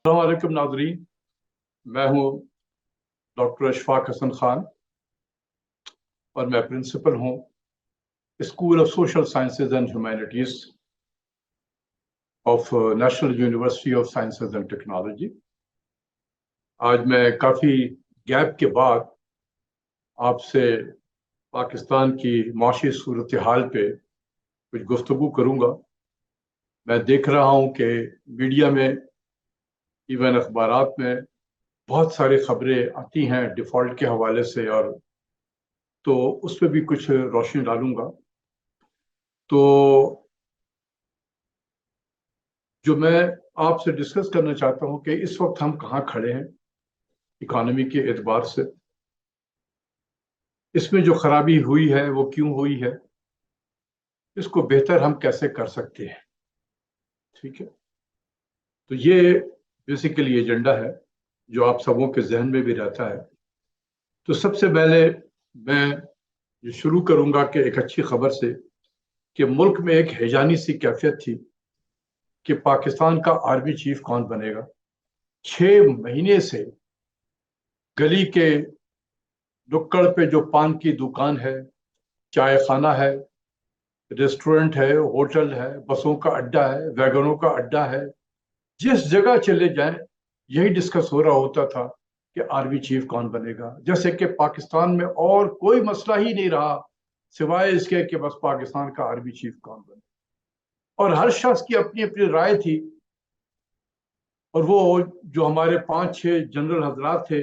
अस्सलामुअलैकुम नाज़रीन, मैं हूँ डॉक्टर अशफाक हसन खान और मैं प्रिंसिपल हूँ school of social sciences and humanities of national university of sciences and technology. आज मैं काफ़ी गैप के बाद आपसे पाकिस्तान की माशी सूरत हाल पे कुछ गुफ्तगू करूँगा। मैं देख रहा हूँ कि मीडिया में, इवन अखबारात में बहुत सारी खबरें आती हैं डिफ़ॉल्ट के हवाले से, और तो उस पर भी कुछ रोशनी डालूंगा। तो जो मैं आपसे डिस्कस करना चाहता हूं कि इस वक्त हम कहाँ खड़े हैं इकोनॉमी के एतबार से, इसमें जो खराबी हुई है वो क्यों हुई है, इसको बेहतर हम कैसे कर सकते हैं। ठीक है, तो ये बेसिकली एजेंडा है जो आप सबों के जहन में भी रहता है। तो सबसे पहले मैं ये शुरू करूंगा कि एक अच्छी खबर से, कि मुल्क में एक हैजानी सी कैफियत थी कि पाकिस्तान का आर्मी चीफ कौन बनेगा। 6 महीने से गली के नुक्कड़ पे जो पान की दुकान है, चाय खाना है, रेस्टोरेंट है, होटल है, बसों का अड्डा है, वैगनों का अड्डा है, जिस जगह चले जाएं यही डिस्कस हो रहा होता था कि आर्मी चीफ कौन बनेगा। जैसे कि पाकिस्तान में और कोई मसला ही नहीं रहा सिवाय इसके कि बस पाकिस्तान का आर्मी चीफ कौन बने, और हर शख्स की अपनी अपनी राय थी। और वो जो हमारे 5-6 जनरल हजरात थे,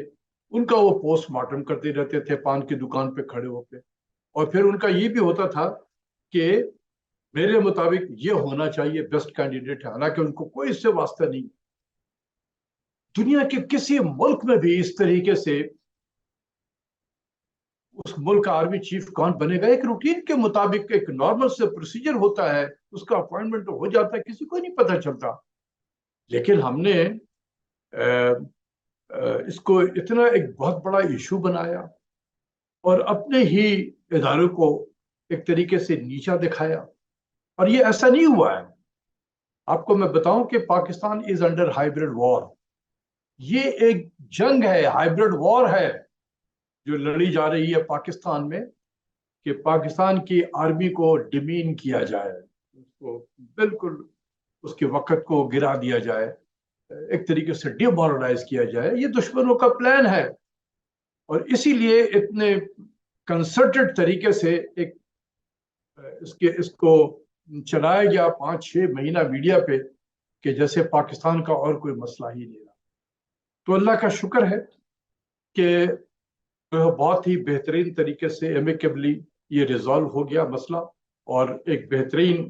उनका वो पोस्टमार्टम करते रहते थे पान की दुकान पे खड़े होकर। और फिर उनका ये भी होता था कि मेरे मुताबिक ये होना चाहिए बेस्ट कैंडिडेट है, हालांकि उनको कोई इससे वास्ता नहीं। दुनिया के किसी मुल्क में भी इस तरीके से उस मुल्क का आर्मी चीफ कौन बनेगा, एक रूटीन के मुताबिक एक नॉर्मल से प्रोसीजर होता है, उसका अपॉइंटमेंट हो जाता है, किसी को नहीं पता चलता। लेकिन हमने इसको इतना एक बहुत बड़ा इशू बनाया और अपने ही इदारों को एक तरीके से नीचा दिखाया। और ये ऐसा नहीं हुआ है। आपको मैं बताऊं कि Pakistan is under hybrid war. ये एक जंग है, हाइब्रिड वॉर है जो लड़ी जा रही है पाकिस्तान में, कि पाकिस्तान की आर्मी को डिमीन किया जाए, उसको बिल्कुल उसके वक़्त को गिरा दिया जाए, एक तरीके से डिमोरलाइज किया जाए। ये दुश्मनों का प्लान है और इसीलिए इतने कंसर्टेड तरीके से एक इसको चलाया गया 5-6 महीना मीडिया पे कि जैसे पाकिस्तान का और कोई मसला ही नहीं रहा। तो अल्लाह का शुक्र है कि बहुत ही बेहतरीन तरीके से एमिकेबली ये रिजॉल्व हो गया मसला, और एक बेहतरीन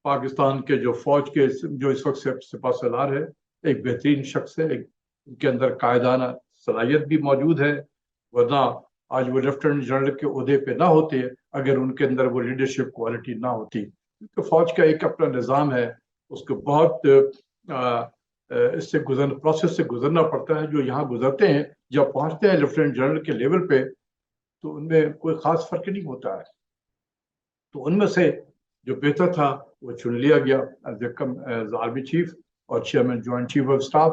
पाकिस्तान के जो फौज के जो इस वक्त सिपा सलार है, एक बेहतरीन शख्स है, उनके अंदर कायदाना सलाहियत भी मौजूद है। वरना आज वो लेफ्टिनेंट जनरल के ओहदे पे ना होते अगर उनके अंदर वो लीडरशिप क्वालिटी ना होती। क्योंकि फौज का एक अपना निज़ाम है, उसको बहुत इससे प्रोसेस से गुजरना पड़ता है। जो यहाँ गुजरते हैं, जब पहुंचते हैं लेफ्टिनेंट जनरल के लेवल पे, तो उनमें कोई खास फर्क नहीं होता है। तो उनमें से जो बेहतर था वो चुन लिया गया एज आर्मी चीफ और chairman joint chief of staff.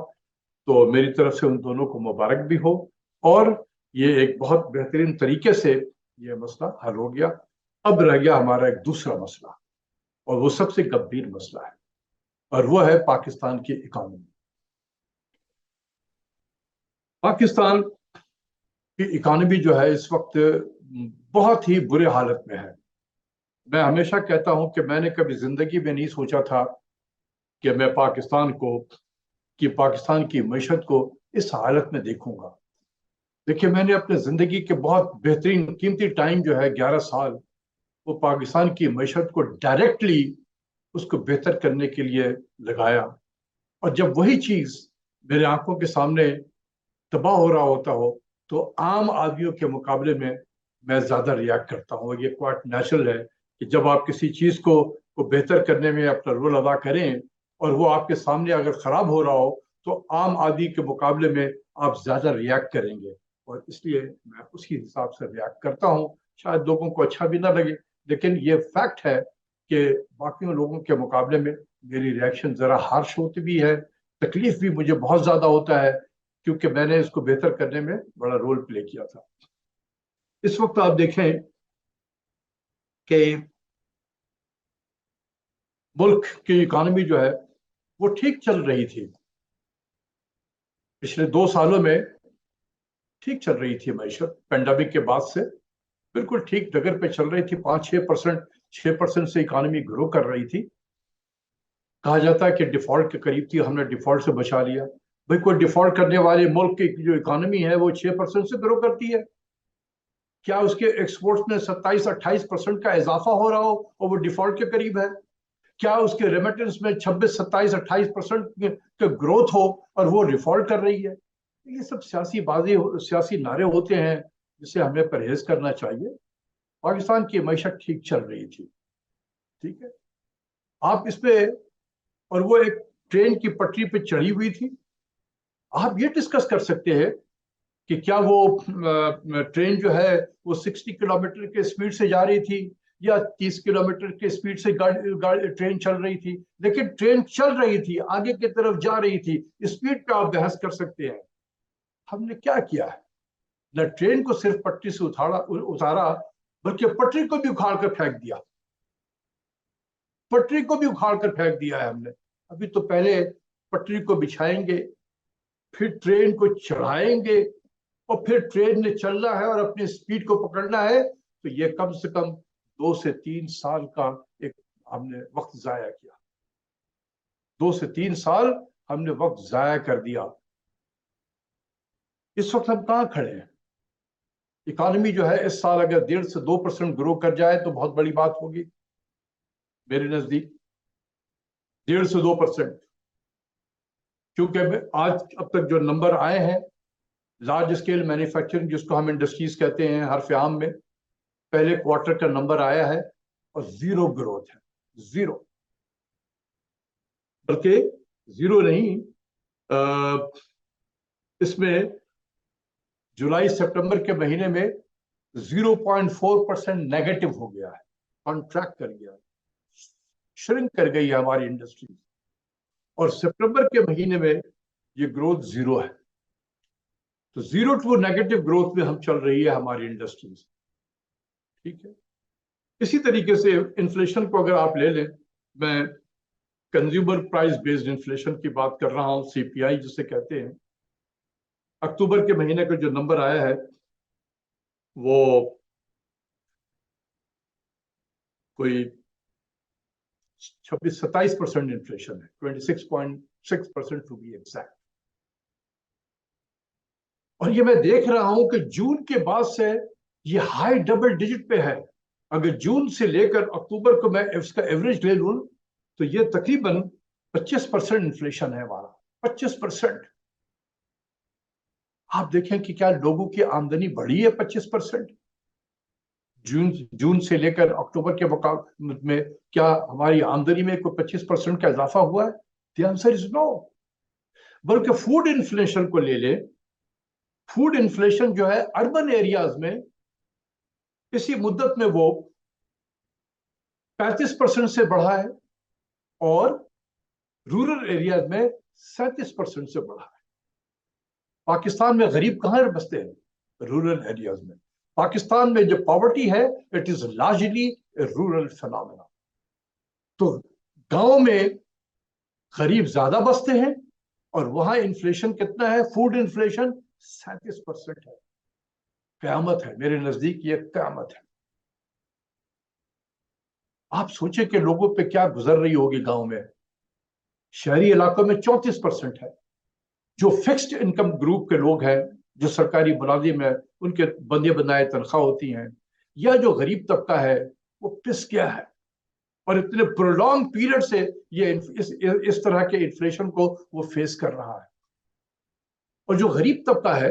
तो मेरी तरफ से उन दोनों को मुबारक भी हो, और ये एक बहुत बेहतरीन तरीके से ये मसला हल हो गया। अब रह गया हमारा एक दूसरा मसला, और वो सबसे गंभीर मसला है, और वो है पाकिस्तान की इकोनॉमी। पाकिस्तान की इकोनॉमी जो है इस वक्त बहुत ही बुरे हालत में है। मैं हमेशा कहता हूं कि मैंने कभी जिंदगी में नहीं सोचा था कि मैं पाकिस्तान की मईशत को इस हालत में देखूंगा। देखिए, मैंने अपने जिंदगी के बहुत बेहतरीन कीमती टाइम जो है 11 साल, वो पाकिस्तान की मईशत को डायरेक्टली उसको बेहतर करने के लिए लगाया। और जब वही चीज मेरे आंखों के सामने तबाह हो रहा होता हो, तो आम आदमियों के मुकाबले में मैं ज्यादा रिएक्ट करता हूँ। ये क्वाइट नेचुरल है कि जब आप किसी चीज को बेहतर करने में अपना रोल अदा करें और वो आपके सामने अगर खराब हो रहा हो, तो आम आदमी के मुकाबले में आप ज्यादा रिएक्ट करेंगे। और इसलिए मैं उसी हिसाब से रिएक्ट करता हूँ। शायद लोगों को अच्छा भी ना लगे, लेकिन ये फैक्ट है कि बाकी लोगों के मुकाबले में मेरी रिएक्शन जरा हार्श होती भी है, तकलीफ भी मुझे बहुत ज्यादा होता है, क्योंकि मैंने इसको बेहतर करने में बड़ा रोल प्ले किया था। इस वक्त आप देखें कि मुल्क की इकोनॉमी जो है वो ठीक चल रही थी, पिछले 2 सालों में ठीक चल रही थी मैशत, पेंडेमिक के बाद से बिल्कुल ठीक डगर पे चल रही थी। 5-6%, 6% से इकोनॉमी ग्रो कर रही थी। कहा जाता है कि डिफॉल्ट के करीब थी, हमने डिफॉल्ट से बचा लिया। भाई, कोई डिफॉल्ट करने वाले मुल्क की जो इकोनॉमी है वो 6% से ग्रो करती है? क्या उसके एक्सपोर्ट्स में 27-28% का इजाफा हो रहा हो और वो डिफॉल्ट के करीब है? क्या उसके रेमिटेंस में 26-27-28% का ग्रोथ हो और वो डिफॉल्ट कर रही है? ये सब सियासी बाजी, सियासी नारे होते हैं जिसे हमें परहेज करना चाहिए। पाकिस्तान की मैशत ठीक चल रही थी, ठीक है। आप इस पे, और वो एक ट्रेन की पटरी पे चढ़ी हुई थी। आप ये डिस्कस कर सकते हैं कि क्या वो ट्रेन जो है वो 60 किलोमीटर के स्पीड से जा रही थी या 30 किलोमीटर के स्पीड से ट्रेन चल रही थी, लेकिन ट्रेन चल रही थी, आगे की तरफ जा रही थी। स्पीड पे आप बहस कर सकते हैं। हमने क्या किया है? न ट्रेन को सिर्फ पटरी से उतारा, बल्कि पटरी को भी उखाड़ कर फेंक दिया। पटरी को भी उखाड़ कर फेंक दिया है हमने। अभी तो पहले पटरी को बिछाएंगे, फिर ट्रेन को चढ़ाएंगे, और फिर ट्रेन ने चलना है और अपनी स्पीड को पकड़ना है, तो ये कम से कम 2 से 3 साल का एक हमने वक्त जाया किया। 2 से 3 साल हमने वक्त जाया कर दिया। इस वक्त हम कहाँ खड़े हैं? इकोनॉमी जो है इस साल अगर 1.5 से 2% ग्रो कर जाए तो बहुत बड़ी बात होगी मेरे नजदीक। 1.5 से 2%, क्योंकि आज अब तक जो नंबर आए हैं लार्ज स्केल मैन्युफैक्चरिंग, जिसको हम इंडस्ट्रीज कहते हैं हरफ आम में, पहले क्वार्टर का नंबर आया है और जीरो ग्रोथ है। जीरो, बल्कि जीरो नहीं, इसमें जुलाई सितंबर के महीने में 0.4% नेगेटिव हो गया है, कॉन्ट्रैक्ट कर गया है, श्रिंक कर गई है हमारी इंडस्ट्री। और सितंबर के महीने में ये ग्रोथ जीरो है। तो जीरो टू नेगेटिव ग्रोथ में हम चल रही है हमारी इंडस्ट्रीज, ठीक है। इसी तरीके से इन्फ्लेशन को अगर आप ले लें, मैं कंज्यूमर प्राइस बेस्ड इन्फ्लेशन की बात कर रहा हूं, सीपीआई जिसे कहते हैं। अक्टूबर के महीने का जो नंबर आया है वो कोई 26-27% इन्फ्लेशन है, 26.6% टू बी एग्जैक्ट। और ये मैं देख रहा हूं कि जून के बाद से ये हाई डबल डिजिट पे है। अगर जून से लेकर अक्टूबर को मैं इसका एवरेज ले लूं तो ये तकरीबन 25% इन्फ्लेशन है हमारा, 25%। आप देखें कि क्या लोगों की आमदनी बढ़ी है 25%? जून जून से लेकर अक्टूबर के मुकाबले में क्या हमारी आमदनी में कोई 25% का इजाफा हुआ है? The answer is no. बल्कि फूड इन्फ्लेशन को ले ले, फूड इन्फ्लेशन जो है अर्बन एरियाज में इसी मुद्दत में वो 35% से बढ़ा है, और रूरल एरियाज में 37% से बढ़ा है। पाकिस्तान में गरीब कहाँ बसते हैं? रूरल एरियाज में। पाकिस्तान में जो पॉवर्टी है it is largely rural phenomena. तो गांव में गरीब ज्यादा बसते हैं, और वहां इन्फ्लेशन कितना है? फूड इन्फ्लेशन 37% है। कयामत है मेरे नजदीक, ये कयामत है। आप सोचे कि लोगों पे क्या गुजर रही होगी गांव में। शहरी इलाकों में 34% है। जो फिक्स्ड इनकम ग्रुप के लोग हैं, जो सरकारी मुलाजिम है, उनके बंदे बनाए तनख्वाह होती हैं, या जो गरीब तबका है, वो पिस गया है। और इतने प्रोलॉन्ग पीरियड से ये इस तरह के इन्फ्लेशन को वो फेस कर रहा है। और जो गरीब तबका है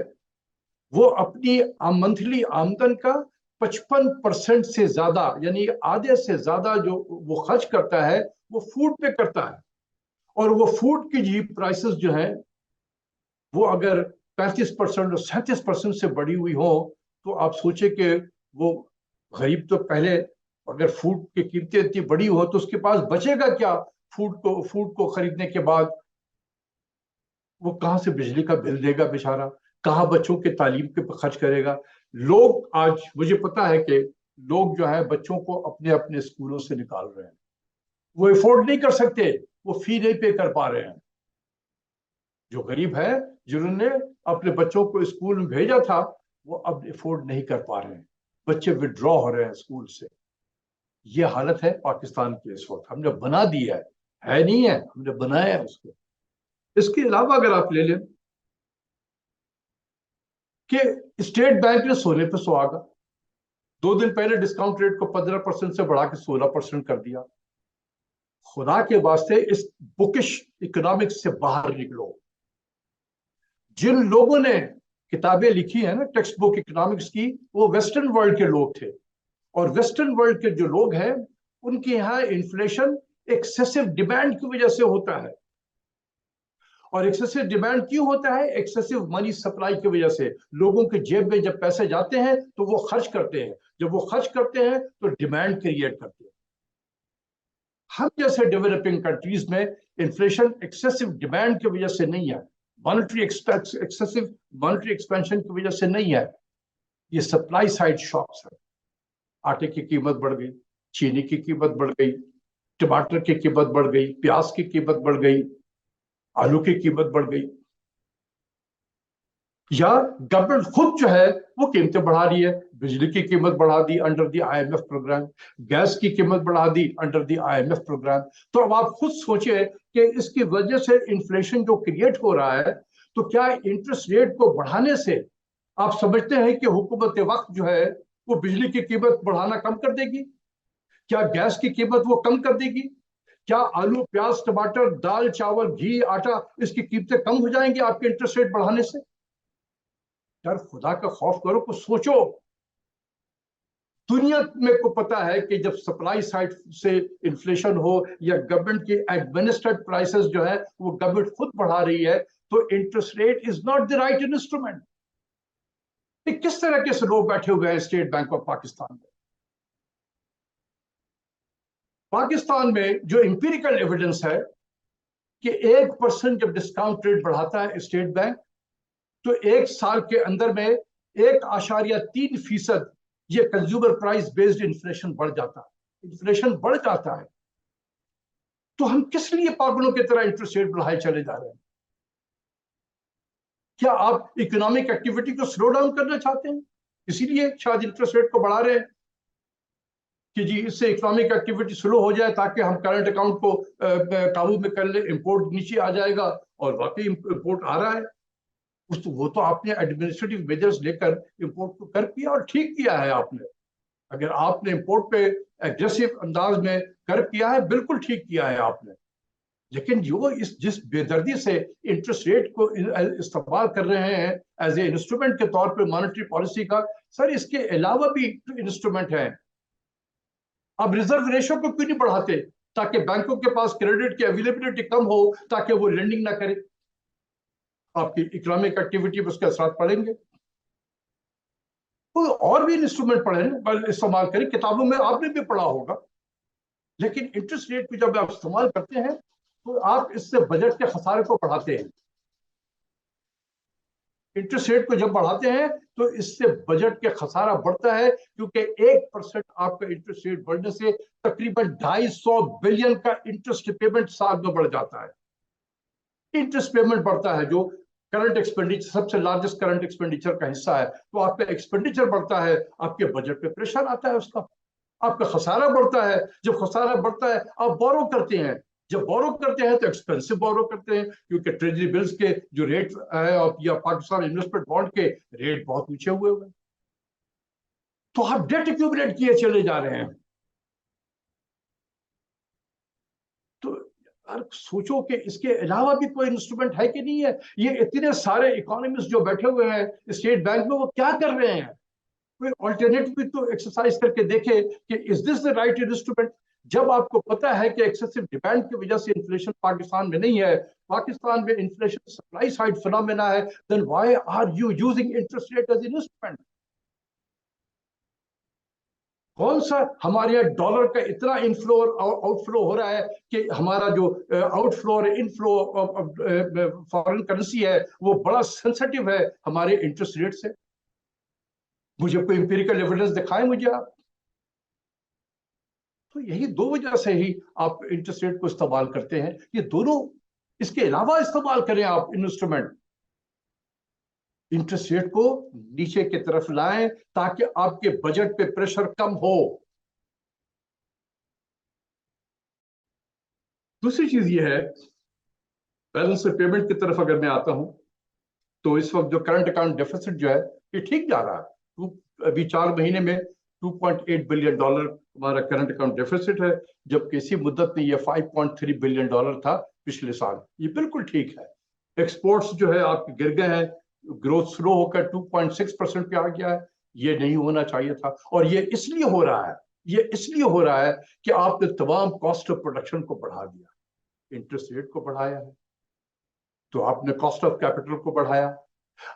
वो अपनी मंथली आमदन का 55% से ज्यादा, यानी आधे से ज्यादा जो वो खर्च करता है वो फूड पे करता है। और वो फूड की जी प्राइसेस जो हैं वो अगर 35% और 37% से बढ़ी हुई हो, तो आप सोचे कि वो गरीब तो पहले, अगर फूड की कीमतें इतनी बढ़ी हो तो उसके पास बचेगा क्या फूड को खरीदने के बाद? वो कहाँ से बिजली का बिल देगा बेचारा, कहाँ बच्चों के तालीम पे खर्च करेगा। लोग आज मुझे पता है कि लोग जो है बच्चों को अपने अपने स्कूलों से निकाल रहे हैं, वो अफोर्ड नहीं कर सकते, वो फी नहीं पे कर पा रहे हैं। जो गरीब है, जिन्होंने अपने बच्चों को स्कूल में भेजा था, वो अब अफोर्ड नहीं कर पा रहे हैं, बच्चे विड्रॉ हो रहे हैं स्कूल से। ये हालत है पाकिस्तान की इस वक्त, हमने बना दी है नहीं है, हमने बनाया है उसको। इसके अलावा अगर आप ले लें कि स्टेट बैंक ने सोने पे सुहागा, 2 दिन पहले डिस्काउंट रेट को 15% से बढ़ा के 16% कर दिया। खुदा के वास्ते इस बुकिश इकोनॉमिक्स से बाहर निकलो। जिन लोगों ने किताबें लिखी है ना टेक्स्ट बुक इकोनॉमिक्स की, वो वेस्टर्न वर्ल्ड के लोग थे, और वेस्टर्न वर्ल्ड के जो लोग हैं उनके यहाँ इन्फ्लेशन एक्सेसिव डिमांड की वजह से होता है। और एक्सेसिव डिमांड क्यों होता है? एक्सेसिव मनी सप्लाई की वजह से। लोगों के जेब में जब पैसे जाते हैं तो वो खर्च करते हैं, जब वो खर्च करते हैं तो डिमांड क्रिएट करते हैं। हम जैसे डेवलपिंग कंट्रीज में इन्फ्लेशन एक्सेसिव डिमांड की वजह से नहीं है, मॉनेटरी एक्सेसिव मॉनेटरी एक्सपेंशन की वजह से नहीं है, ये सप्लाई साइड शॉक्स है। आटे की कीमत बढ़ गई, चीनी की कीमत बढ़ गई, टमाटर की कीमत बढ़ गई, प्याज की कीमत बढ़ गई, आलू की कीमत बढ़ गई, या गवर्नमेंट खुद जो है वो कीमतें बढ़ा रही है। बिजली की कीमत बढ़ा दी अंडर द आईएमएफ प्रोग्राम, गैस की कीमत बढ़ा दी अंडर द आईएमएफ प्रोग्राम। तो अब आप खुद सोचिए कि इसकी वजह से इन्फ्लेशन जो क्रिएट हो रहा है, तो क्या इंटरेस्ट रेट को बढ़ाने से आप समझते हैं कि हुकूमत वक्त जो है वो बिजली की कीमत बढ़ाना कम कर देगी? क्या गैस की कीमत वो कम कर देगी? क्या आलू प्याज टमाटर दाल चावल घी आटा इसकी कीमतें कम हो जाएंगी आपके इंटरेस्ट रेट बढ़ाने से? यार खुदा का खौफ करो, कुछ सोचो। दुनिया में को पता है कि जब सप्लाई साइड से इन्फ्लेशन हो या गवर्नमेंट की एडमिनिस्ट्रेट प्राइसेस जो है वो गवर्नमेंट खुद बढ़ा रही है, तो interest rate is not the right instrument. किस तरह के लोग बैठे हुए हैं स्टेट बैंक ऑफ पाकिस्तान में? पाकिस्तान में जो इंपीरिकल एविडेंस है कि 1% जब डिस्काउंट रेट बढ़ाता है स्टेट बैंक, तो 1 साल के अंदर में 1.3% ये कंज्यूमर प्राइस बेस्ड इन्फ्लेशन बढ़ जाता है, इन्फ्लेशन बढ़ जाता है। तो हम किस लिए पागलों की तरह इंटरेस्ट रेट बढ़ाए चले जा रहे हैं? क्या आप इकोनॉमिक एक्टिविटी को स्लो डाउन करना चाहते हैं, इसीलिए शायद इंटरेस्ट रेट को बढ़ा रहे हैं कि जी इससे इकोनॉमिक एक्टिविटी स्लो हो जाए ताकि हम करंट अकाउंट को काबू में कर ले, इंपोर्ट नीचे आ जाएगा। और वाकई इंपोर्ट आ रहा है, वो तो आपने एडमिनिस्ट्रेटिव मेजर्स लेकर इंपोर्ट को कर किया और ठीक किया है आपने। अगर आपने इंपोर्ट पे एग्रेसिव अंदाज में कर किया है, बिल्कुल ठीक किया है आपने। लेकिन जो जिस बेदर्दी से इंटरेस्ट रेट को इस्तेमाल कर रहे हैं एज ए इंस्ट्रूमेंट के तौर पे मॉनेटरी पॉलिसी का, सर इसके अलावा भी इंस्ट्रूमेंट है। अब रिजर्व रेशो को क्यों नहीं बढ़ाते ताकि बैंकों के पास क्रेडिट की अवेलेबिलिटी कम हो, ताकि वो लेंडिंग ना करे, आपकी इकोनॉमिक एक्टिविटी पर उसके असर पड़ेंगे। तो और भी इंस्ट्रूमेंट पढ़े इस्तेमाल करें, किताबों में आपने भी पढ़ा होगा। लेकिन इंटरेस्ट रेट को जब आप इस्तेमाल करते हैं तो आप इससे बजट के खसारे को बढ़ाते हैं। इंटरेस्ट रेट को जब बढ़ाते हैं तो इससे बजट के खसारा बढ़ता है, क्योंकि 1% आपका इंटरेस्ट रेट बढ़ने से तकरीबन 250 बिलियन का इंटरेस्ट पेमेंट साल में बढ़ जाता है। इंटरेस्ट पेमेंट बढ़ता है जो करंट एक्सपेंडिचर सबसे लार्जेस्ट करंट एक्सपेंडिचर का हिस्सा है, तो आपका एक्सपेंडिचर बढ़ता है, आपके बजट पे प्रेशर आता है उसका, आपका खसारा बढ़ता है। जब खसारा बढ़ता है आप बोरो करते हैं, जब बोरो करते हैं तो एक्सपेंसिव बोरो करते हैं, क्योंकि ट्रेजरी बिल्स के जो रेट है या पाकिस्तान इन्वेस्टमेंट बॉन्ड के रेट बहुत ऊंचे हुए हुए, तो आप डेट एक्यूमुलेट किए चले जा रहे हैं। तो यार सोचो कि इसके अलावा भी कोई इंस्ट्रूमेंट है कि नहीं है। ये इतने सारे इकोनॉमिस्ट जो बैठे हुए हैं स्टेट बैंक में, वो क्या कर रहे हैं? कोई ऑल्टरनेटिव भी तो एक्सरसाइज करके देखे कि is this the right instrument. जब आपको पता है कि एक्सेसिव डिमांड की वजह से इन्फ्लेशन पाकिस्तान में नहीं है, पाकिस्तान में इन्फ्लेशन सप्लाई साइड फिनोमेना है, then why are you using interest rate as an instrument? कौन सा हमारे यहाँ डॉलर का इतना इनफ्लो और आउटफ्लो हो रहा है कि हमारा जो आउटफ्लो और इनफ्लो फॉरेन करेंसी है वो बड़ा सेंसिटिव है हमारे इंटरेस्ट रेट से। मुझे कोई इंपेरिकल एविडेंस दिखाए मुझे आप। तो यही दो वजह से ही आप इंटरेस्ट रेट को इस्तेमाल करते हैं, ये दोनों। इसके अलावा इस्तेमाल करें आप इंस्ट्रूमेंट, इंटरेस्ट रेट को नीचे की तरफ लाएं ताकि आपके बजट पे प्रेशर कम हो। दूसरी चीज ये है, बैलेंस पेमेंट की तरफ अगर मैं आता हूं तो इस वक्त जो करंट अकाउंट डेफिसिट जो है ये ठीक जा रहा है। अभी 4 महीने में $2.8 बिलियन हमारा करंट अकाउंट डेफिसिट है, जबकि इसी मुद्दत में ये $5.3 बिलियन था पिछले साल। ये बिल्कुल ठीक है। एक्सपोर्ट्स जो है आपके गिर गए हैं, ग्रोथ स्लो होकर 2.6% पे आ गया है। ये नहीं होना चाहिए था, और ये इसलिए हो रहा है, ये इसलिए हो रहा है कि आपने तमाम कॉस्ट ऑफ प्रोडक्शन को बढ़ा दिया, इंटरेस्ट रेट को बढ़ाया है, तो आपने कॉस्ट ऑफ कैपिटल को बढ़ाया,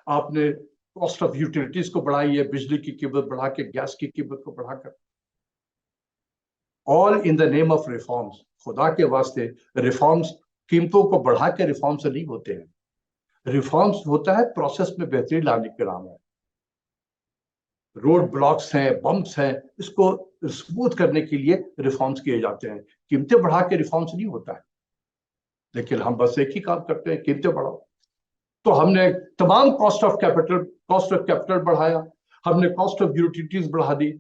आपने कॉस्ट ऑफ यूटिलिटीज को बढ़ाई है, बिजली की कीमत बढ़ा के, गैस की कीमत को बढ़ाकर, all in the name of reforms. खुदा के वास्ते रिफॉर्म्स कीमतों को बढ़ा के रिफॉर्म्स नहीं होते हैं। रिफॉर्म्स होता है प्रोसेस में बेहतरी लाने के नाम है। रोड ब्लॉक्स हैं, बम्प्स हैं, इसको स्मूथ करने के लिए रिफॉर्म्स किए जाते हैं। कीमतें बढ़ा के रिफॉर्म्स नहीं होता है। लेकिन हम बस एक ही काम करते हैं, कीमतें बढ़ाओ। तो हमने तमाम कॉस्ट ऑफ कैपिटल बढ़ाया, हमने कॉस्ट ऑफ यूटिलिटीज बढ़ा दी।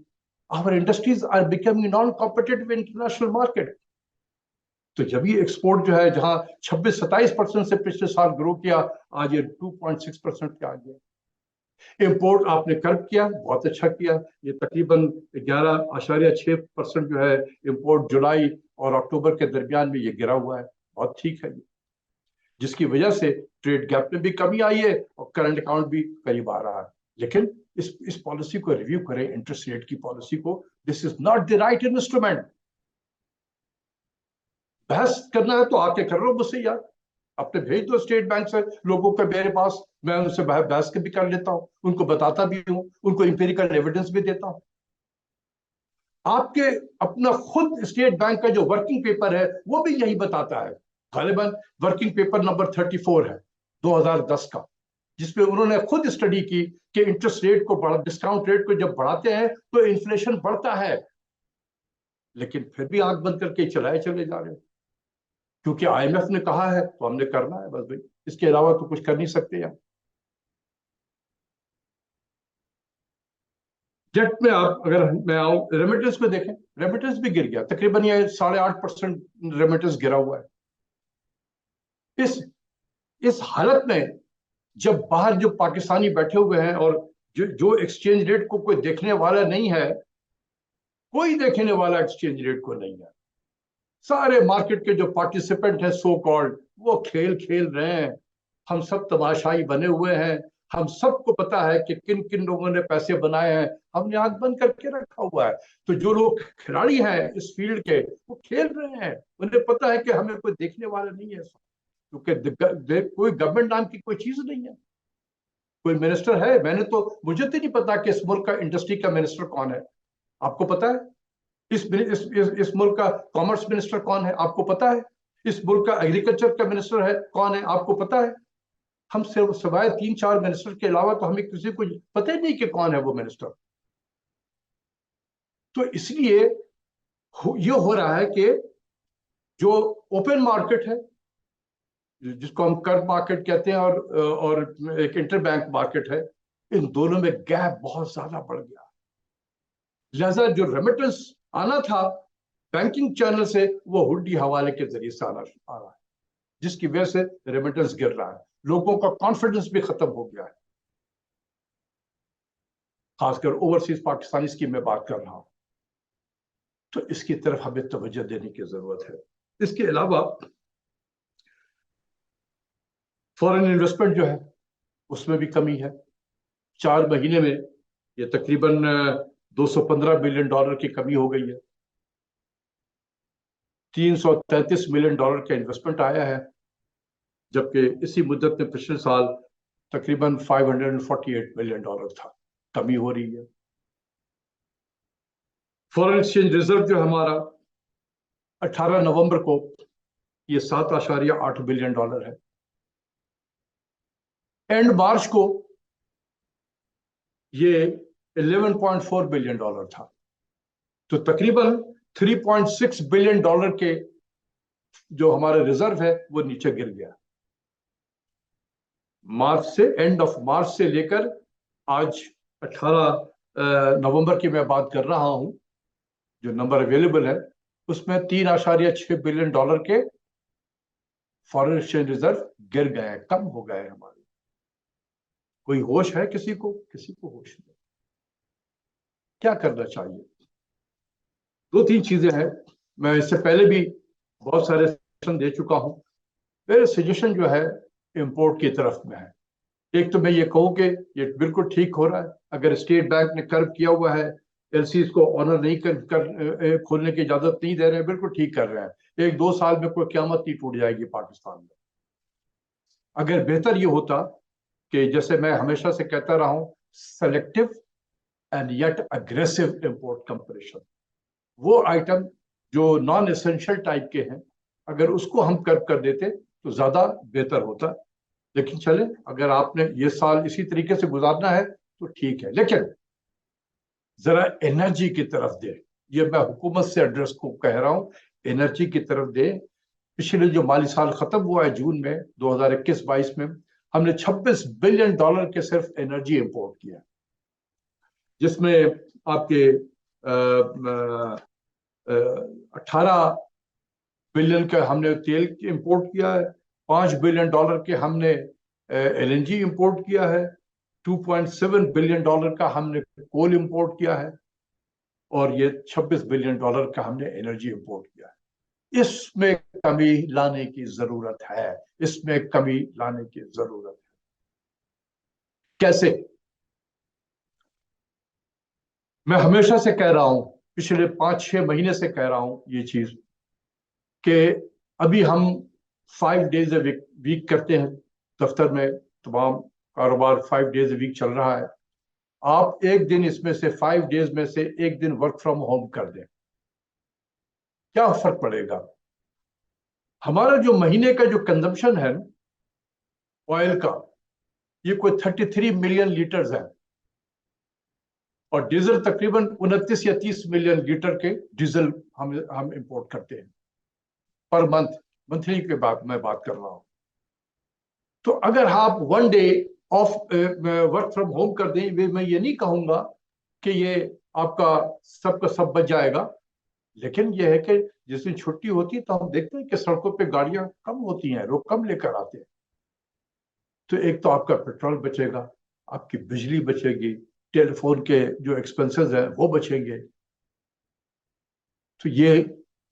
Our industries are becoming non competitive international market. तो जब ये एक्सपोर्ट जो है जहां 26-27% से पिछले साल ग्रो किया, आज ये 2.6% पे आ गया। इंपोर्ट आपने कर्व किया, बहुत अच्छा किया। ये तकरीबन 11.6% जो है इंपोर्ट जुलाई और अक्टूबर के दरमियान में ये गिरा हुआ है, बहुत ठीक है ये, जिसकी वजह से ट्रेड गैप में भी कमी आई है और करंट अकाउंट भी करीब आ रहा है। लेकिन इस पॉलिसी को रिव्यू करें, इंटरेस्ट रेट की पॉलिसी को। This is not the right instrument. बहस करना है तो आके कर लो मुझसे यार, अपने भेज दो स्टेट बैंक से लोगों के मेरे पास, मैं उनसे बहस के भी कर लेता हूँ, उनको बताता भी हूँ, उनको इंपेरिकल एविडेंस भी देता हूँ। आपके अपना खुद स्टेट बैंक का जो वर्किंग पेपर है वो भी यही बताता है। गालिबन वर्किंग पेपर नंबर 34 है 2010 का, जिसमें उन्होंने खुद स्टडी की कि इंटरेस्ट रेट को डिस्काउंट रेट को जब बढ़ाते हैं तो इन्फ्लेशन बढ़ता है। लेकिन फिर भी आंख बंद करके चलाए चले जा रहे हैं, क्योंकि आईएमएफ ने कहा है तो हमने करना है बस भाई, इसके अलावा तो कुछ कर नहीं सकते यार। जेट में आप अगर मैं आऊं, रेमिटेंस में देखें, रेमिटेंस भी गिर गया, तकरीबन ये 8.5% रेमिटेंस गिरा हुआ है। इस हालत में जब बाहर जो पाकिस्तानी बैठे हुए हैं और जो एक्सचेंज रेट को कोई देखने वाला नहीं है, कोई देखने वाला एक्सचेंज रेट को नहीं है, सारे मार्केट के जो पार्टिसिपेंट हैं सो कॉल्ड, वो खेल खेल रहे हैं। हम सब तमाशाई बने हुए हैं। हम सबको पता है कि किन किन लोगों ने पैसे बनाए हैं, हमने आंख बंद करके रखा हुआ है। तो जो लोग खिलाड़ी हैं इस फील्ड के, वो खेल रहे हैं, उन्हें पता है कि हमें कोई देखने वाला नहीं है, क्योंकि कोई गवर्नमेंट नाम की कोई चीज नहीं है, कोई मिनिस्टर है। मुझे तो नहीं पता कि इस मुल्क का इंडस्ट्री का मिनिस्टर कौन है, आपको पता है? इस मुल्क का कॉमर्स मिनिस्टर कौन है, आपको पता है? इस मुल्क का एग्रीकल्चर का मिनिस्टर है कौन है, आपको पता है? हम सिर्फ सिवाय 3-4 मिनिस्टर के अलावा तो हमें किसी को पता ही नहीं कि कौन है वो मिनिस्टर। तो इसलिए ये हो रहा है कि जो ओपन मार्केट है, जिसको हम कर्व मार्केट कहते हैं, और एक इंटर बैंक मार्केट है, इन दोनों में गैप बहुत ज्यादा बढ़ गया। लिहाजा जो रेमिटेंस आना था बैंकिंग चैनल से, वो हुंडी हवाले के जरिए से आ रहा है, जिसकी वजह से रेमिटेंस गिर रहा है। लोगों का कॉन्फिडेंस भी खत्म हो गया है, खासकर ओवरसीज पाकिस्तानी स्कीम में बात कर रहा हूं। तो इसकी तरफ हमें तवज्जो देने की जरूरत है। इसके अलावा फॉरेन इन्वेस्टमेंट जो है उसमें भी कमी है। 4 महीने में ये तकरीबन $215 बिलियन की कमी हो गई है। $333 मिलियन का इन्वेस्टमेंट आया है, जबकि इसी मुद्दत में पिछले साल तकरीबन $548 बिलियन था। कमी हो रही है। फॉरेन एक्सचेंज रिजर्व जो हमारा 18 नवंबर को ये 7.8 बिलियन डॉलर है। एंड मार्च को ये 11.4 बिलियन डॉलर था। तो तकरीबन 3.6 बिलियन डॉलर के जो हमारे रिजर्व है वो नीचे गिर गया। मार्च से, एंड ऑफ मार्च से लेकर आज 18 नवंबर की मैं बात कर रहा हूं, जो नंबर अवेलेबल है उसमें 3.6 बिलियन डॉलर के फॉरेन एक्सचेंज रिजर्व गिर गए, कम हो गए हमारे। कोई होश है किसी को? किसी को होश नहीं। क्या करना चाहिए? दो तीन चीजें हैं, मैं इससे पहले भी बहुत सारे सजेशन दे चुका हूं। मेरे सजेशन जो है इंपोर्ट की तरफ में है। एक तो मैं ये कहूँ कि ये बिल्कुल ठीक हो रहा है, अगर स्टेट बैंक ने कर्व किया हुआ है, एलसीज को ऑनर नहीं खोलने की इजाजत नहीं दे रहे हैं, बिल्कुल ठीक कर रहे हैं। 1-2 साल में कोई क़यामत नहीं टूट जाएगी पाकिस्तान में। अगर बेहतर ये होता कि जैसे मैं हमेशा से कहता रहा हूं, selective and yet aggressive import comparison, वो आइटम जो नॉन एसेंशियल टाइप के हैं, अगर उसको हम कर्व कर देते तो ज्यादा बेहतर होता। लेकिन चले, अगर आपने ये साल इसी तरीके से गुजारना है तो ठीक है, लेकिन जरा एनर्जी की तरफ दे। ये मैं हुकूमत से एड्रेस को कह रहा हूं, एनर्जी की तरफ दे। पिछले जो माली साल खत्म हुआ है जून में 2021-22 में, हमने 26 बिलियन डॉलर के सिर्फ एनर्जी इंपोर्ट किया, जिसमें आपके 18 बिलियन का हमने तेल इंपोर्ट किया है, 5 बिलियन डॉलर के हमने एलएनजी इंपोर्ट किया है, 2.7 बिलियन डॉलर का हमने कोल इंपोर्ट किया है, और ये 26 बिलियन डॉलर का हमने एनर्जी इंपोर्ट किया है। इसमें कमी लाने की जरूरत है, इसमें कमी लाने की जरूरत है। कैसे? मैं हमेशा से कह रहा हूं, पिछले 5-6 महीने से कह रहा हूं ये चीज, कि अभी हम 5 डेज ए वीक करते हैं दफ्तर में, तमाम कारोबार 5 डेज ए वीक चल रहा है। आप एक दिन इसमें से 5 डेज में से एक दिन वर्क फ्रॉम होम कर दें, क्या फर्क पड़ेगा? हमारा जो महीने का जो कंजम्पशन है ऑयल का, ये कोई 33 मिलियन लीटर्स है, और डीजल तकरीबन 29 या 30 मिलियन लीटर के डीजल हम इंपोर्ट करते हैं पर मंथ। मंथली के बाद मैं बात कर रहा हूं। तो अगर आप 1 day of work from home कर दें, मैं ये नहीं कहूंगा कि ये आपका सबका सब बच जाएगा, लेकिन यह है कि जिस दिन छुट्टी होती है तो हम देखते हैं कि सड़कों पे गाड़ियां कम होती हैं, लोग कम लेकर आते हैं। तो एक तो आपका पेट्रोल बचेगा, आपकी बिजली बचेगी, टेलीफोन के जो एक्सपेंसेस हैं वो बचेंगे। तो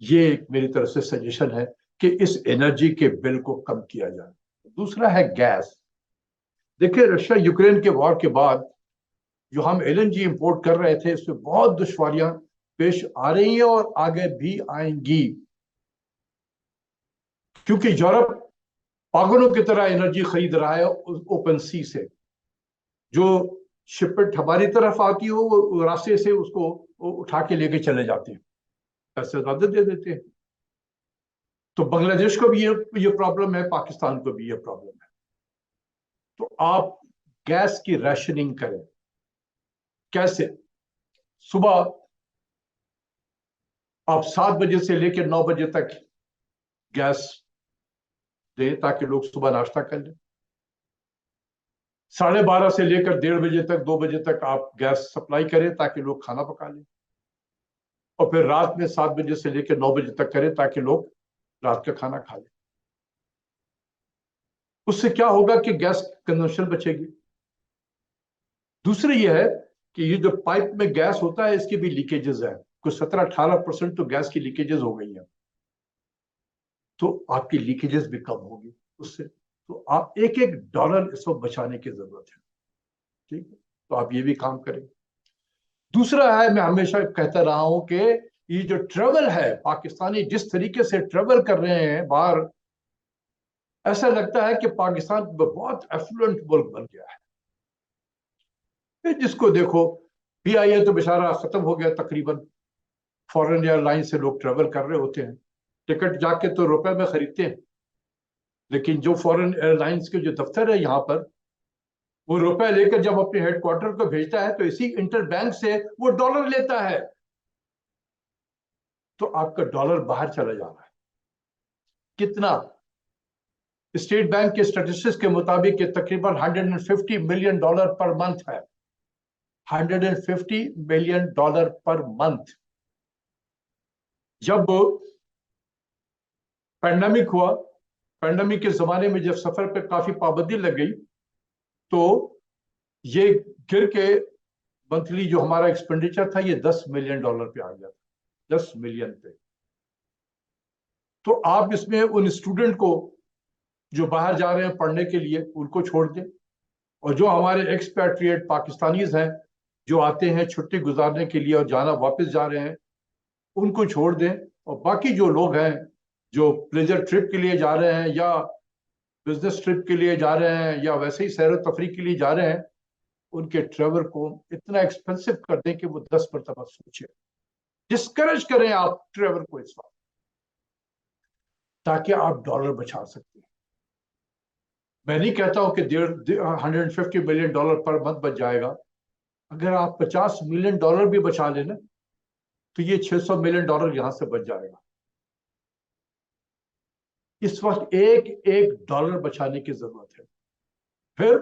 ये मेरी तरफ से सजेशन है कि इस एनर्जी के बिल को कम किया जाए। दूसरा है गैस। देखिए, रशिया यूक्रेन के वॉर के बाद जो हम एलएनजी इंपोर्ट कर रहे थे, इसमें बहुत दुश्वारियां पेश आ रही हैं और आगे भी आएंगी, क्योंकि यूरोप पागलों की तरह एनर्जी खरीद रहा है ओपन सी से। जो शिपमेंट हमारी तरफ आती हो वो रास्ते से उसको उठा के लेके चले जाते हैं, पैसे ज्यादा दे देते हैं। तो बांग्लादेश को भी ये प्रॉब्लम है, पाकिस्तान को भी ये प्रॉब्लम है। तो आप गैस की राशनिंग करें। कैसे? सुबह आप 7 बजे से लेकर 9 बजे तक गैस दें ताकि लोग सुबह नाश्ता कर लें। 12:30 से लेकर 1:30 बजे तक, 2 बजे तक आप गैस सप्लाई करें ताकि लोग खाना पका लें। और फिर रात में 7 बजे से लेकर 9 बजे तक करें ताकि लोग रात का खाना खा लें। उससे क्या होगा कि गैस कंजम्पशन बचेगी। दूसरी यह है कि ये जो पाइप में गैस होता है इसकी भी लीकेजेस है, कुछ 17-18% तो गैस की लीकेजेस हो गई हैं। तो आपकी लीकेजेस भी कम होगी उससे। तो आप एक डॉलर इस वक्त बचाने की जरूरत है, ठीक है? तो आप ये भी काम करें। दूसरा है, मैं हमेशा कहता रहा हूं कि ये जो ट्रेवल है, पाकिस्तानी जिस तरीके से ट्रेवल कर रहे हैं बाहर, ऐसा लगता है कि पाकिस्तान बहुत एफ्लुएंट मुल्क बन गया है। जिसको देखो, पीआईए तो बेचारा खत्म हो गया तकरीबन, फॉरेन एयरलाइन से लोग ट्रेवल कर रहे होते हैं, टिकट जाके तो रुपए में खरीदते हैं, लेकिन जो फॉरेन एयरलाइंस के जो दफ्तर है यहाँ पर, वो रुपए लेकर जब अपने हेडक्वार्टर को भेजता है तो इसी इंटरबैंक से वो डॉलर लेता है, तो आपका डॉलर बाहर चला जा रहा है। कितना? स्टेट बैंक के स्टैटिस्टिक्स के मुताबिक तकरीबन $150 मिलियन पर मंथ है। $150 मिलियन पर मंथ। जब पैंडेमिक हुआ, पैंडेमिक के जमाने में जब सफर पे काफी पाबंदी लग गई, तो ये गिर के मंथली जो हमारा एक्सपेंडिचर था ये $10 मिलियन पे आ गया था, 10 मिलियन पे। तो आप इसमें उन स्टूडेंट को जो बाहर जा रहे हैं पढ़ने के लिए उनको छोड़ दें, और जो हमारे एक्सपैट्रिएट पाकिस्तानीज हैं जो आते हैं छुट्टी गुजारने के लिए और जाना वापस जा रहे हैं उनको छोड़ दें, और बाकी जो लोग हैं जो प्लेजर ट्रिप के लिए जा रहे हैं या बिजनेस ट्रिप के लिए जा रहे हैं या वैसे ही सैर तफरीह के लिए जा रहे हैं, उनके ट्रेवल को इतना एक्सपेंसिव कर दें कि वो 10 मरतबा सोचे। डिस्करेज करें आप ट्रेवल को इस वक्त, ताकि आप डॉलर बचा सकते हैं। मैं नहीं कहता हूं कि $150 मिलियन पर मंथ बच जाएगा। अगर आप $50 मिलियन भी बचा लेना तो ये $600 मिलियन यहां से बच जाएगा। इस वक्त एक एक डॉलर बचाने की जरूरत है। फिर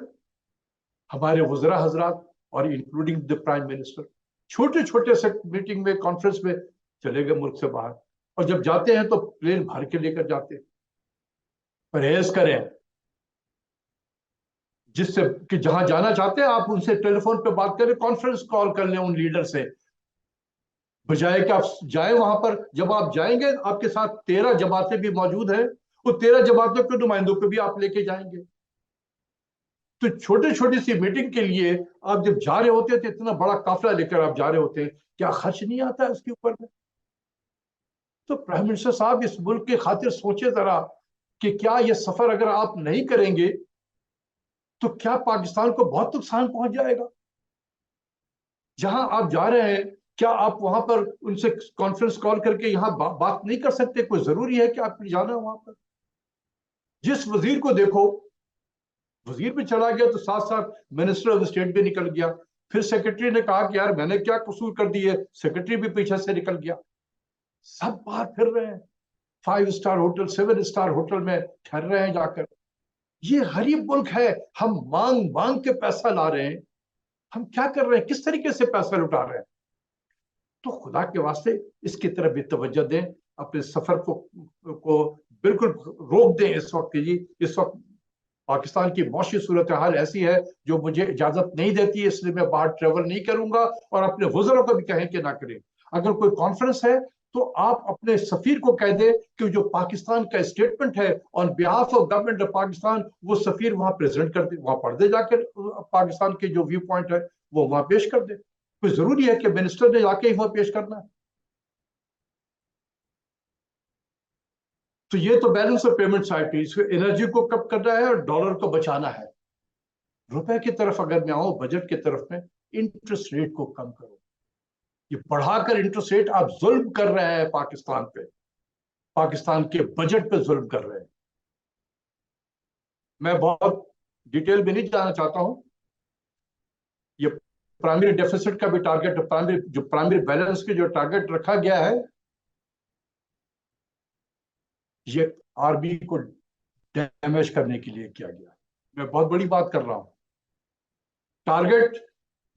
हमारे वज़रा हजरात और इंक्लूडिंग द प्राइम मिनिस्टर छोटे छोटे से मीटिंग में, कॉन्फ्रेंस में चले गए मुल्क से बाहर, और जब जाते हैं तो प्लेन भर के लेकर जाते हैं। परहेज करें, जिससे कि जहां जाना चाहते हैं आप उनसे टेलीफोन पे बात करें, कॉन्फ्रेंस कॉल कर लें उन लीडर से, बजाय कि आप जाए वहां पर। जब आप जाएंगे आपके साथ 13 जमातें भी मौजूद हैं, वो 13 जमातों के नुमाइंदों को भी आप लेके जाएंगे। तो छोटी छोटी सी मीटिंग के लिए आप जब जा रहे होते हैं तो इतना बड़ा काफिला लेकर आप जा रहे होते हैं, क्या खर्च नहीं आता है उसके ऊपर में? तो प्राइम मिनिस्टर साहब इस मुल्क की खातिर सोचे जरा कि क्या ये सफर अगर आप नहीं करेंगे तो क्या पाकिस्तान को बहुत नुकसान पहुंच जाएगा। जहां आप जा रहे हैं क्या आप वहां पर उनसे कॉन्फ्रेंस कॉल करके यहां बात नहीं कर सकते? कोई जरूरी है कि आपको जाना है वहां पर? जिस वजीर को देखो, वजीर भी चला गया तो साथ साथ मिनिस्टर ऑफ स्टेट भी निकल गया। फिर सेक्रेटरी ने कहा कि यार मैंने क्या कसूर कर दी है, सेक्रेटरी भी पीछे से निकल गया। सब बाहर फिर रहे हैं, 5 स्टार होटल, 7 स्टार होटल में ठहर रहे हैं जाकर। ये गरीब मुल्क है, हम मांग मांग के पैसा ला रहे हैं। हम क्या कर रहे हैं, किस तरीके से पैसा लुटा रहे हैं? तो खुदा के वास्ते इसकी तरफ भी तवज्जो दें, अपने सफर को बिल्कुल रोक दें इस वक्त। जी इस वक्त पाकिस्तान की मौशी सूरत हाल ऐसी है जो मुझे इजाजत नहीं देती, इसलिए मैं बाहर ट्रेवल नहीं करूंगा, और अपने वज़रों को भी कहें कि ना करें। अगर कोई कॉन्फ्रेंस है तो आप अपने सफीर को कह दें कि जो पाकिस्तान का स्टेटमेंट है on behalf of government of Pakistan, वो सफीर वहां प्रेजेंट कर दे, वहां पढ़ दे जाकर पाकिस्तान के जो व्यू पॉइंट है वो वहां पेश कर दे। कोई जरूरी है कि मिनिस्टर ने जाके ही वहां पेश करना है? तो ये तो बैलेंस ऑफ पेमेंट साइड पे, इसको एनर्जी को कब करना है और डॉलर को बचाना है। रुपए की तरफ अगर मैं आऊं, बजट की तरफ में, इंटरेस्ट रेट को कम करो। ये बढ़ाकर इंटरेस्ट रेट आप जुल्म कर रहे हैं पाकिस्तान पे, पाकिस्तान के बजट पे जुल्म कर रहे हैं। मैं बहुत डिटेल में नहीं जाना चाहता हूं। ये प्राइमरी डेफिसिट का भी टारगेट, प्राइमरी बैलेंस के जो टारगेट रखा गया है, ये आर्मी को डैमेज करने के लिए किया गया। मैं बहुत बड़ी बात कर रहा हूं। टारगेट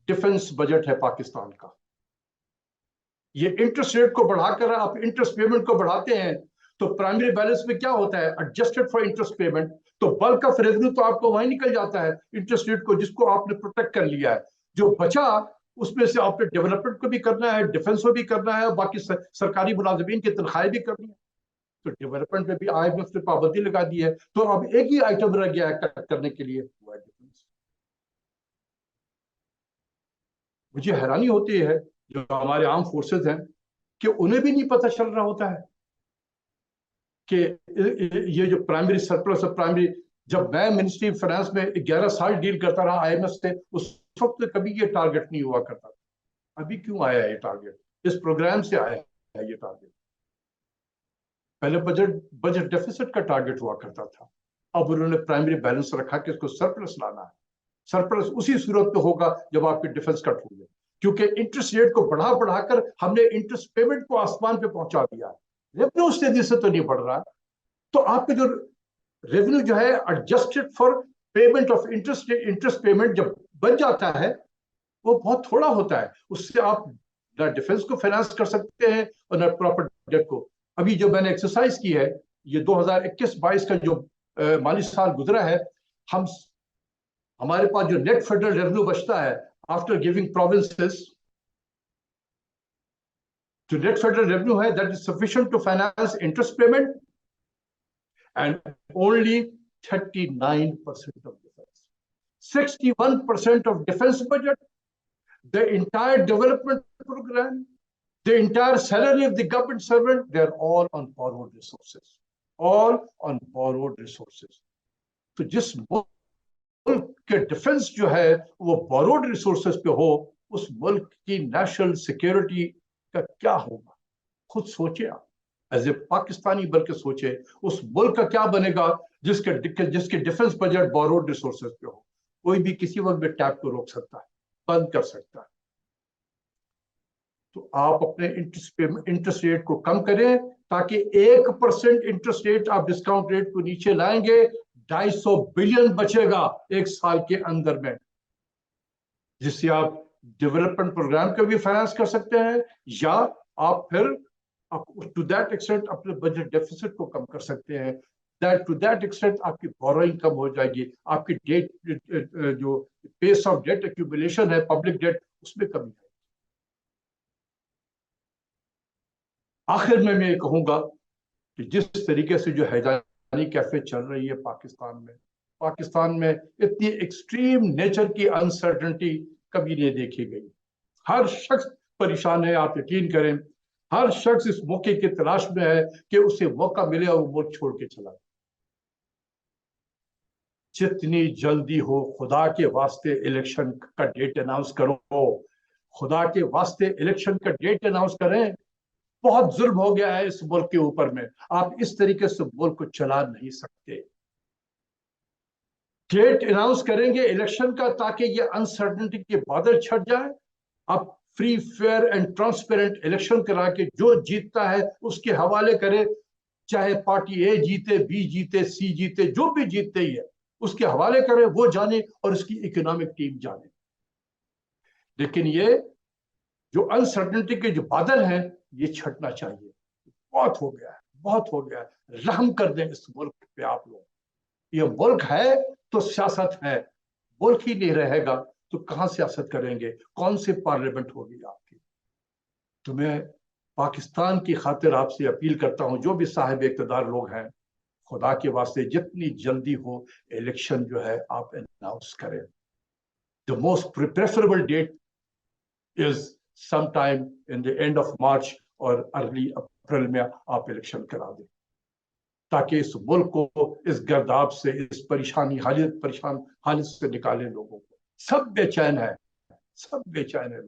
डिफेंस बजट है पाकिस्तान का। ये इंटरेस्ट रेट को बढ़ाकर आप इंटरेस्ट पेमेंट को बढ़ाते हैं तो प्राइमरी बैलेंस में क्या होता है, एडजस्टेड फॉर इंटरेस्ट पेमेंट, तो बल्क ऑफ रेवेन्यू तो आपको वहीं निकल जाता है इंटरेस्ट रेट को, जिसको आपने प्रोटेक्ट कर लिया है। जो बचा उसमें से आपने डेवलपमेंट को भी करना है, डिफेंस को भी करना है, बाकी सरकारी मुलाजिमीन की तनख्वाहें भी करनी है। तो डेवलपमेंट में भी IMF ने पाबंदी लगा दी है, तो अब एक ही आइटम रह गया है करने के लिए, वो है डिफेंस। मुझे हैरानी होती है जो हमारे आर्म फोर्सेज हैं कि उन्हें भी नहीं पता चल रहा होता है कि ये जो प्राइमरी सरप्लस और प्राइमरी, जब मैं मिनिस्ट्री ऑफ फाइनेंस में 11 साल डील करता रहा IMF से, उस वक्त कभी ये टारगेट नहीं हुआ करता था। अभी क्यों आया ये टारगेट? इस प्रोग्राम से आया। है ये टारगेट। पहले बजट डेफिसिट का टारगेट हुआ करता था, अब उन्होंने प्राइमरी बैलेंस रखा कि इसको सरप्लस लाना है। सरप्लस उसी सूरत में होगा जब आपके डिफेंस कट होंगे, क्योंकि इंटरेस्ट रेट को बढ़ा बढ़ाकर हमने इंटरेस्ट पेमेंट को आसमान पे पहुंचा दिया है। रेवेन्यू उस तेजी से तो नहीं बढ़ रहा, तो आपके जो रेवेन्यू जो है adjusted for payment of interest payment जब बन जाता है वो बहुत थोड़ा होता है, उससे आप ना डिफेंस को फाइनेंस कर सकते हैं और ना प्रॉपर डेट को। अभी जो मैंने एक्सरसाइज की है, ये 2021-22 का जो माली साल गुजरा है, हमारे पास जो नेट फेडरल रेवेन्यू बचता है आफ्टर गिविंग प्रोविंसेस, जो नेट फेडरल रेवेन्यू है that is sufficient to finance interest payment and only 39% of defence, 61% of defense budget, the entire development program, the entire salary of the government servant, they're all on borrowed resources, all on borrowed resources. तो जिस मुल्क के defence जो है वो borrowed resources पे हो, उस मुल्क की नेशनल सिक्योरिटी का क्या होगा? खुद सोचे आप, एज ए पाकिस्तानी बल्कि सोचे उस मुल्क का क्या बनेगा जिसके डिफेंस बजट बोरोड रिसोर्सेज पे हो। कोई भी किसी वक्त भी टैप को रोक सकता है, बंद कर सकता है। तो आप अपने इंटरेस्ट रेट को कम करें ताकि 1% इंटरेस्ट रेट आप डिस्काउंट रेट को नीचे लाएंगे, 250 बिलियन बचेगा एक साल के अंदर में, जिससे आप डेवलपमेंट प्रोग्राम का भी फाइनेंस कर सकते हैं, या आप फिर टू दैट एक्सटेंट अपने बजट डेफिसिट को कम कर सकते हैं। टू दैट एक्सटेंट आपकी बोरोइंग कम हो जाएगी, आपकी डेट जो पेस ऑफ डेट एक्यूमुलेशन है, पब्लिक डेट, उसमें कमी है। आखिर में मैं ये कहूंगा कि जिस तरीके से जो हैजानी कैफे चल रही है पाकिस्तान में इतनी एक्सट्रीम नेचर की अनसर्टेनिटी कभी नहीं देखी गई। हर शख्स परेशान है, आप यकीन करें, हर शख्स इस मौके की तलाश में है कि उसे मौका मिले और वो मुल्क छोड़ के चला जाए। जितनी जल्दी हो खुदा के वास्ते इलेक्शन का डेट अनाउंस करो, खुदा के वास्ते इलेक्शन का डेट अनाउंस करें। बहुत जुल्म हो गया है इस मुल्क के ऊपर में, आप इस तरीके से मुल्क को चला नहीं सकते। डेट अनाउंस करेंगे इलेक्शन का ताकि ये अनसर्टेनिटी के बादल छट जाए, आप free fair and transparent election करा के जो जीतता है उसके हवाले करे, चाहे पार्टी ए जीते, बी जीते, सी जीते, जो भी जीतते ही है उसके हवाले करे, वो जाने और उसकी इकोनॉमिक टीम जाने। लेकिन ये जो अनसर्टेनिटी के जो बादल हैं ये छटना चाहिए। बहुत हो गया है, बहुत हो गया है, रहम कर दें इस मुल्क पे आप लोग। ये मुल्क है तो सियासत है, मुल्क ही नहीं रहेगा तो कहां सियासत करेंगे, कौन से पार्लियामेंट होगी आपकी? तो मैं पाकिस्तान की खातिर आपसे अपील करता हूं, जो भी साहिब इक़्तिदार लोग हैं, खुदा के वास्ते जितनी जल्दी हो इलेक्शन जो है आप अनाउंस करें। The most preferable date is sometime in the end of March और अर्ली अप्रैल में आप इलेक्शन करा दें, ताकि इस मुल्क को इस गर्दाब से, इस परेशान हालत से निकालें लोगों को। सब बेचैन है, सब बेचैन है।